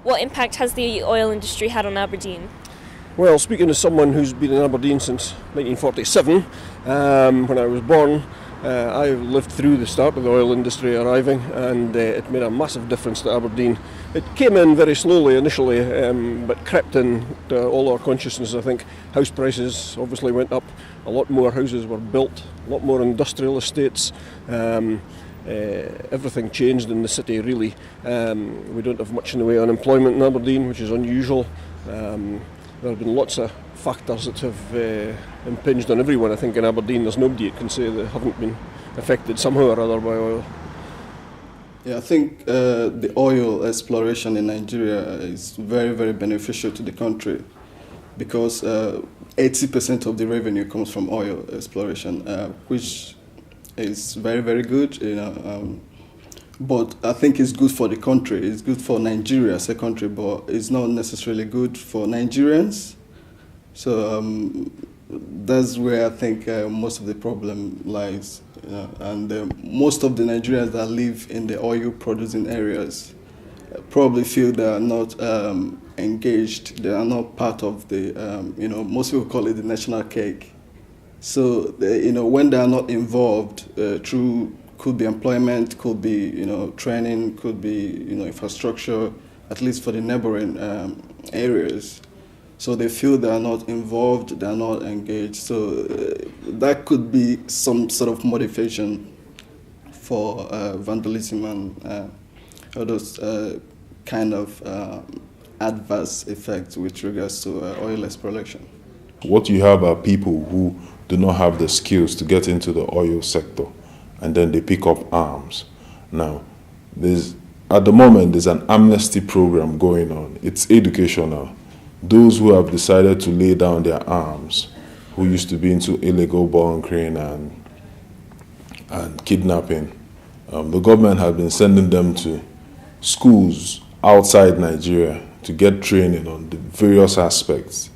what impact has the oil industry had on Aberdeen? Well, speaking as someone who's been in Aberdeen since 1947, when I was born, I lived through the start of the oil industry arriving, and it made a massive difference to Aberdeen. It came in very slowly initially, but crept in to all our consciousness. I think house prices obviously went up, a lot more houses were built, a lot more industrial estates. Everything changed in the city, really. We don't have much in the way of unemployment in Aberdeen, which is unusual. There have been lots of factors that have impinged on everyone. I think in Aberdeen there's nobody that can say they haven't been affected somehow or other by oil. Yeah, I think the oil exploration in Nigeria is very, very beneficial to the country because 80% of the revenue comes from oil exploration, which is very, very good. But I think it's good for the country. It's good for Nigeria as a country, but it's not necessarily good for Nigerians. So that's where I think most of the problem lies. And most of the Nigerians that live in the oil-producing areas probably feel they are not engaged. They are not part of the, most people call it the national cake. So, when they are not involved through could be employment, could be, training, could be, infrastructure, at least for the neighboring areas. So they feel they are not involved, they are not engaged. So that could be some sort of motivation for vandalism and those kind of adverse effects with regards to oil exploration. What you have are people who do not have the skills to get into the oil sector, and then they pick up arms. Now, at the moment, there's an amnesty program going on. It's educational. Those who have decided to lay down their arms, who used to be into illegal bunkering and kidnapping, the government has been sending them to schools outside Nigeria to get training on the various aspects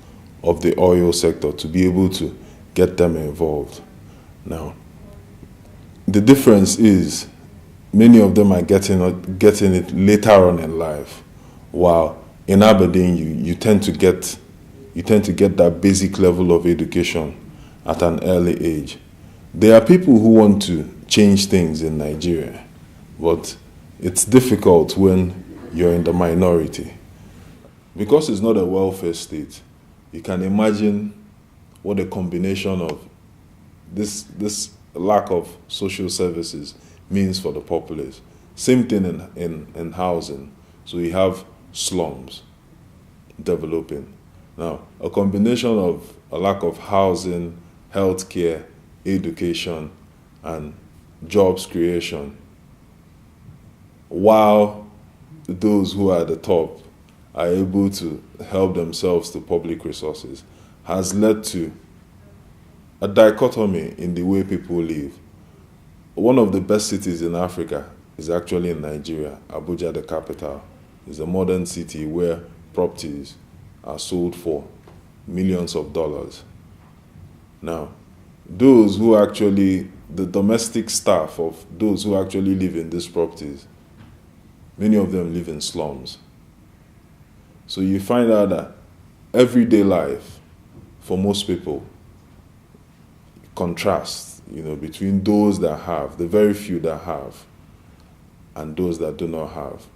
of the oil sector to be able to get them involved. Now, the difference is many of them are getting it later on in life, while in Aberdeen you tend to get that basic level of education at an early age. There are people who want to change things in Nigeria, but it's difficult when you're in the minority. Because it's not a welfare state, you can imagine what a combination of this lack of social services means for the populace. Same thing in housing. So you have slums developing. Now, a combination of a lack of housing, healthcare, education, and jobs creation, while those who are at the top are able to help themselves to public resources, has led to a dichotomy in the way people live. One of the best cities in Africa is actually in Nigeria. Abuja, the capital, is a modern city where properties are sold for millions of dollars. Now, the domestic staff of those who actually live in these properties, many of them live in slums. So you find out that everyday life for most people contrasts, between those that have, the very few that have, and those that do not have.